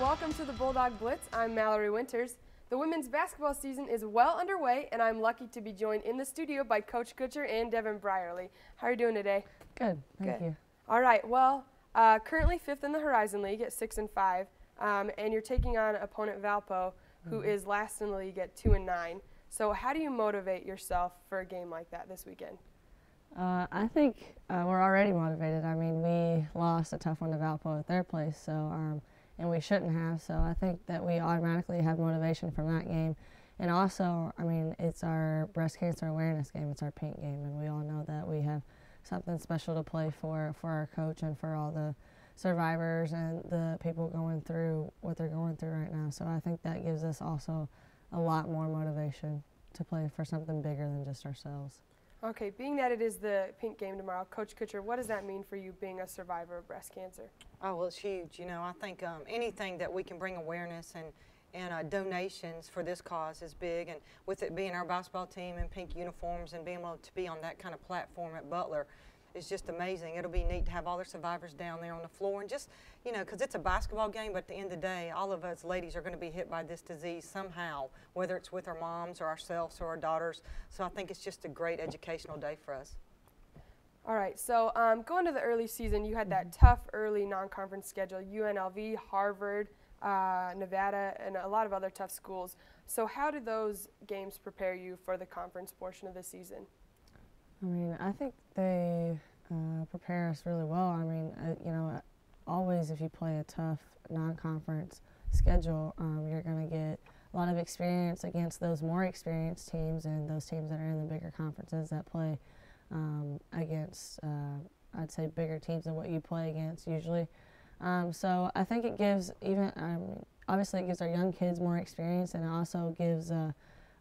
welcome to the Bulldog Blitz. I'm Mallory Winters. The women's basketball season is well underway, and I'm lucky to be joined in the studio by Coach Kutcher and Devin Brierly. How are you doing today? Good, thank you. All right, well, currently 5th in the Horizon League at 6-5, and you're taking on opponent Valpo, who is last in the league at 2-9. So how do you motivate yourself for a game like that this weekend? I think we're already motivated. I mean, we lost a tough one to Valpo at their place, so and we shouldn't have. So I think that we automatically have motivation from that game. And also, I mean, it's our breast cancer awareness game. It's our pink game, and we all know that we have something special to play for our coach and for all the survivors and the people going through what they're going through right now. So I think that gives us also a lot more motivation to play for something bigger than just ourselves. Okay, being that it is the pink game tomorrow, Coach Kutcher, what does that mean for you being a survivor of breast cancer? Oh, well, it's huge. You know, I think anything that we can bring awareness and donations for this cause is big. And with it being our basketball team in pink uniforms and being able to be on that kind of platform at Butler is just amazing. It'll be neat to have all the survivors down there on the floor and just, you know, because it's a basketball game, but at the end of the day, all of us ladies are going to be hit by this disease somehow, whether it's with our moms or ourselves or our daughters. So I think it's just a great educational day for us. All right, so going to the early season, you had that tough early non-conference schedule, UNLV, Harvard, Nevada, and a lot of other tough schools. So how do those games prepare you for the conference portion of the season? I mean, I think they prepare us really well. I mean, you know, always if you play a tough non-conference schedule, you're going to get a lot of experience against those more experienced teams and those teams that are in the bigger conferences that play against, I'd say, bigger teams than what you play against usually. So I think it gives obviously it gives our young kids more experience, and it also gives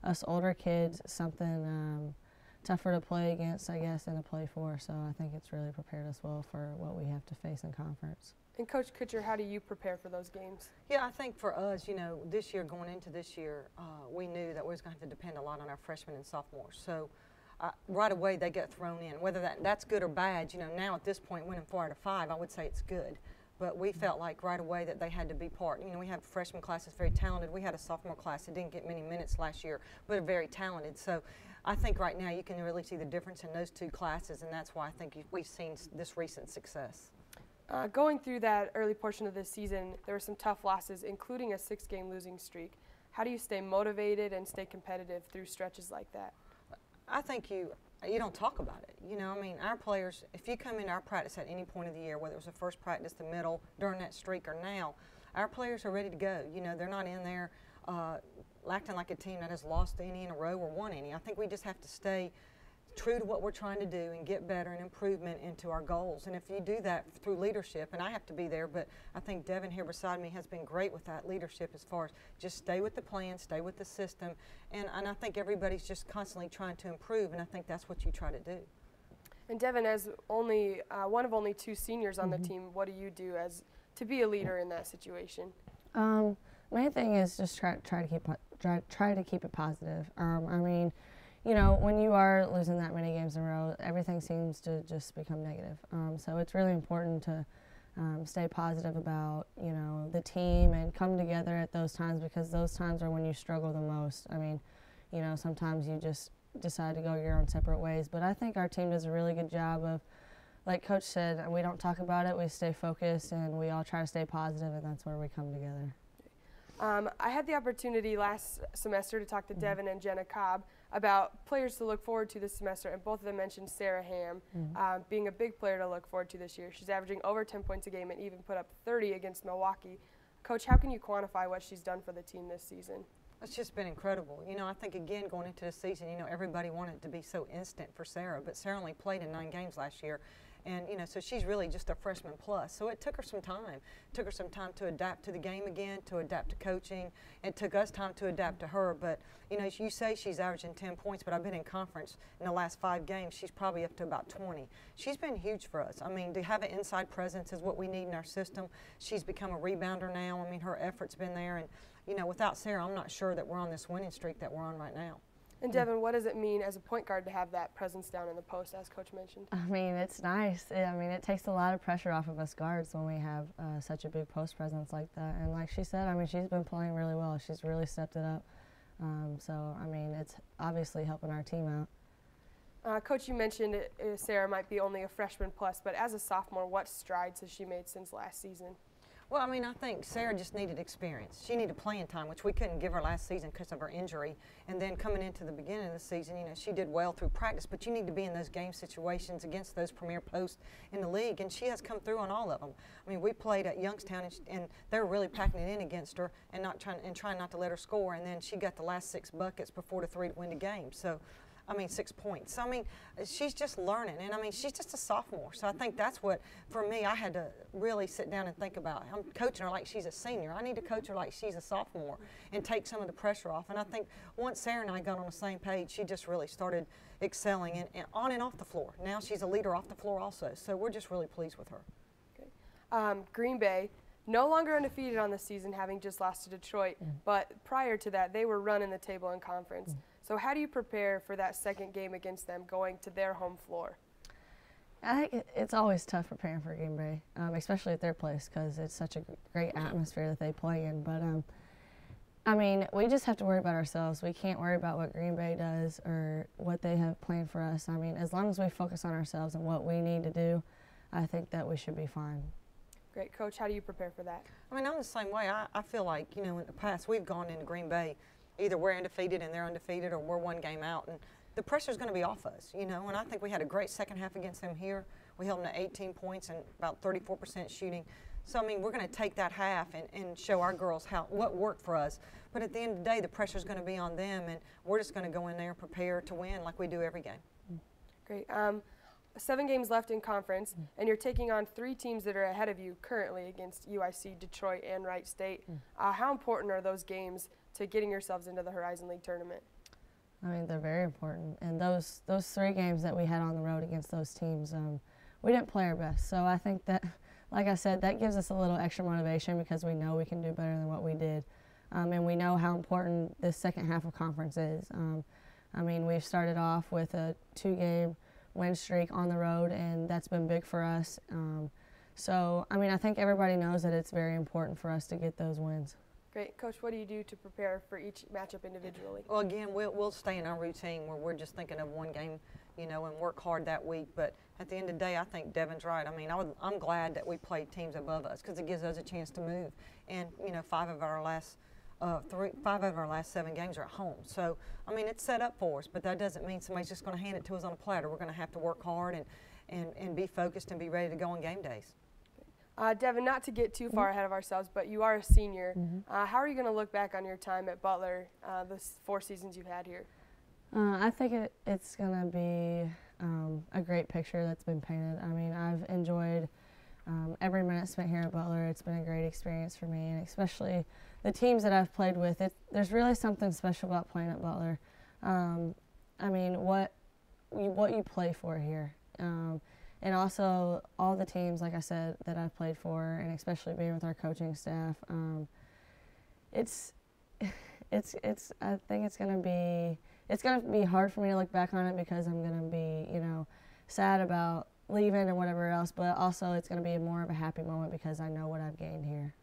us older kids something tougher to play against, I guess, and to play for. So I think it's really prepared us well for what we have to face in conference. And Coach Kutcher, how do you prepare for those games? Yeah, I think for us, you know, this year, going into this year, we knew that we was going to have to depend a lot on our freshmen and sophomores. So right away they get thrown in. Whether that's good or bad, you know, now at this point, winning 4 out of 5, I would say it's good. But we felt like right away that they had to be part. You know, we have freshman classes very talented. We had a sophomore class that didn't get many minutes last year, but are very talented. So I think right now you can really see the difference in those two classes, and that's why I think we've seen this recent success. Going through that early portion of the season, there were some tough losses, including a 6-game losing streak. How do you stay motivated and stay competitive through stretches like that? I think you don't talk about it. You know, I mean, our players, if you come into our practice at any point of the year, whether it was the first practice, the middle, during that streak, or now, our players are ready to go. You know, they're not in there acting like a team that has lost any in a row or won any. I think we just have to stay true to what we're trying to do and get better and improvement into our goals. And if you do that through leadership, and I have to be there, but I think Devin here beside me has been great with that leadership as far as just stay with the plan, stay with the system, and I think everybody's just constantly trying to improve, and I think that's what you try to do. And Devin, as only one of only 2 seniors on the team, what do you do to be a leader in that situation? Main thing is just try to keep it positive. I mean, you know, when you are losing that many games in a row, everything seems to just become negative. So it's really important to stay positive about, you know, the team and come together at those times, because those times are when you struggle the most. I mean, you know, sometimes you just decide to go your own separate ways. But I think our team does a really good job of, like Coach said, we don't talk about it, we stay focused, and we all try to stay positive, and that's where we come together. I had the opportunity last semester to talk to Devin and Jenna Cobb about players to look forward to this semester, and both of them mentioned Sarah Ham being a big player to look forward to this year. She's averaging over 10 points a game and even put up 30 against Milwaukee. Coach, how can you quantify what she's done for the team this season? It's just been incredible. You know, I think, again, going into the season, you know, everybody wanted it to be so instant for Sarah, but Sarah only played in 9 games last year. And, you know, so she's really just a freshman plus. So it took her some time. It took her some time to adapt to the game again, to adapt to coaching. It took us time to adapt to her. But, you know, you say she's averaging 10 points, but I've been in conference in the last 5 games. She's probably up to about 20. She's been huge for us. I mean, to have an inside presence is what we need in our system. She's become a rebounder now. I mean, her effort's been there. And, you know, without Sarah, I'm not sure that we're on this winning streak that we're on right now. And Devin, what does it mean as a point guard to have that presence down in the post, as Coach mentioned? I mean, it's nice. It takes a lot of pressure off of us guards when we have such a big post presence like that. And like she said, I mean, she's been playing really well. She's really stepped it up. So, I mean, it's obviously helping our team out. Coach, you mentioned Sarah might be only a freshman plus, but as a sophomore, what strides has she made since last season? Well, I mean, I think Sarah just needed experience. She needed playing time, which we couldn't give her last season because of her injury. And then coming into the beginning of the season, you know, she did well through practice, but you need to be in those game situations against those premier posts in the league, and she has come through on all of them. I mean, we played at Youngstown, and they were really packing it in against her and trying not to let her score, and then she got the last 6 buckets before the 3 to win the game. So, I mean, 6 points. So, I mean, she's just learning. And, I mean, she's just a sophomore. So I think that's what, for me, I had to really sit down and think about. I'm coaching her like she's a senior. I need to coach her like she's a sophomore and take some of the pressure off. And I think once Sarah and I got on the same page, she just really started excelling and on and off the floor. Now she's a leader off the floor also. So we're just really pleased with her. Okay. Green Bay, no longer undefeated on the season, having just lost to Detroit. But prior to that, they were running the table in conference. So how do you prepare for that second game against them going to their home floor? I think it's always tough preparing for Green Bay, especially at their place because it's such a great atmosphere that they play in. But, I mean, we just have to worry about ourselves. We can't worry about what Green Bay does or what they have planned for us. I mean, as long as we focus on ourselves and what we need to do, I think that we should be fine. Great. Coach, how do you prepare for that? I mean, I'm the same way. I feel like, you know, in the past we've gone into Green Bay, either we're undefeated and they're undefeated, or we're 1 game out, and the pressure's going to be off us, you know. And I think we had a great second half against them here. We held them to 18 points and about 34% shooting. So, I mean, we're going to take that half and show our girls what worked for us. But at the end of the day, the pressure's going to be on them, and we're just going to go in there and prepare to win like we do every game. Great. 7 games left in conference, and you're taking on 3 teams that are ahead of you currently against UIC, Detroit, and Wright State. How important are those games to getting yourselves into the Horizon League tournament? I mean, they're very important. And those 3 games that we had on the road against those teams, we didn't play our best. So I think that, like I said, that gives us a little extra motivation because we know we can do better than what we did. And we know how important this second half of conference is. I mean, we've started off with a 2-game win streak on the road, and that's been big for us. So, I mean, I think everybody knows that it's very important for us to get those wins. Great. Coach, what do you do to prepare for each matchup individually? Well, again, we'll stay in our routine where we're just thinking of 1 game, you know, and work hard that week. But at the end of the day, I think Devin's right. I mean, I'm glad that we played teams above us because it gives us a chance to move. And, you know, 5 of our last 7 games are at home. So, I mean, it's set up for us, but that doesn't mean somebody's just going to hand it to us on a platter. We're going to have to work hard and be focused and be ready to go on game days. Devin, not to get too far ahead of ourselves, but you are a senior. How are you going to look back on your time at Butler, the 4 seasons you've had here? I think it's going to be a great picture that's been painted. I mean, I've enjoyed every minute spent here at Butler. It's been a great experience for me, and especially the teams that I've played with. There's really something special about playing at Butler. I mean, what you play for here. And also all the teams, like I said, that I've played for, and especially being with our coaching staff, I think it's gonna be hard for me to look back on it because I'm gonna be, you know, sad about leaving and whatever else, but also it's gonna be more of a happy moment because I know what I've gained here.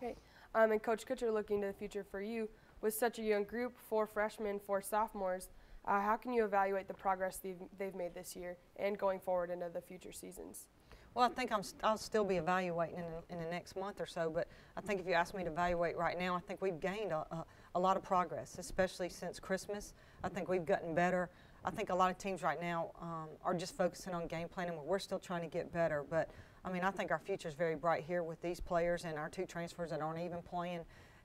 Okay. And Coach Kutcher, looking to the future for you, with such a young group, 4 freshmen, 4 sophomores, how can you evaluate the progress they've made this year and going forward into the future seasons? Well, I think I'll still be evaluating in the next month or so, but I think if you ask me to evaluate right now, I think we've gained a lot of progress, especially since Christmas. I think we've gotten better. I think a lot of teams right now are just focusing on game planning. We're still trying to get better, but I mean, I think our future is very bright here with these players and our 2 transfers that aren't even playing,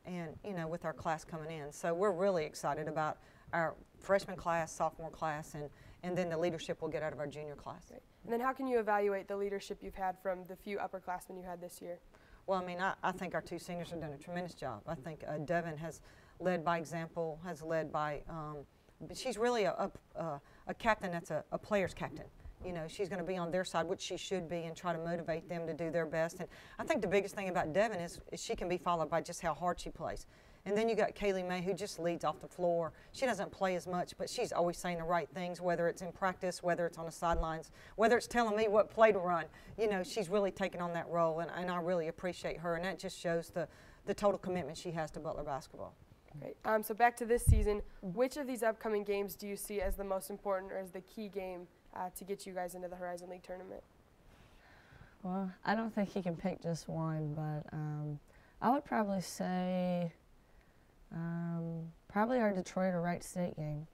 and, you know, with our class coming in. So we're really excited about our freshman class, sophomore class, and then the leadership we'll get out of our junior class. Great. And then how can you evaluate the leadership you've had from the few upperclassmen you had this year? Well, I mean, I think our 2 seniors have done a tremendous job. I think Devin has led by example, has led by, she's really a captain that's a player's captain. You know, she's going to be on their side, which she should be, and try to motivate them to do their best. And I think the biggest thing about Devin is she can be followed by just how hard she plays. And then you got Kaylee May, who just leads off the floor. She doesn't play as much, but she's always saying the right things, whether it's in practice, whether it's on the sidelines, whether it's telling me what play to run. You know, she's really taken on that role, and I really appreciate her, and that just shows the total commitment she has to Butler basketball. Great. So back to this season, which of these upcoming games do you see as the most important or as the key game to get you guys into the Horizon League tournament? Well, I don't think he can pick just one, but I would probably say probably our Detroit or Wright State game.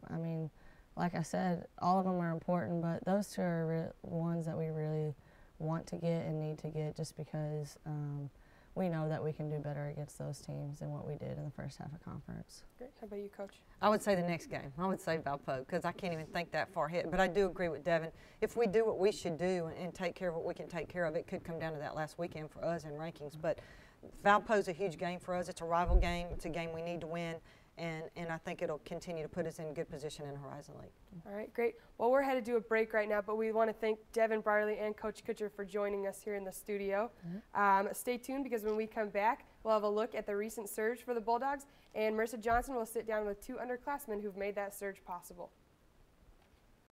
I mean, like I said, all of them are important, but those two are ones that we really want to get and need to get just because we know that we can do better against those teams than what we did in the first half of conference. Great. How about you, Coach? I would say the next game. I would say Valpo, because I can't even think that far ahead. But I do agree with Devin. If we do what we should do and take care of what we can take care of, it could come down to that last weekend for us in rankings. But Valpo's a huge game for us. It's a rival game. It's a game we need to win. And I think it'll continue to put us in good position in Horizon League. All right, great. Well, we're headed to a break right now, but we want to thank Devin Brierly and Coach Kutcher for joining us here in the studio. Stay tuned, because when we come back, we'll have a look at the recent surge for the Bulldogs, and Marissa Johnson will sit down with two underclassmen who've made that surge possible.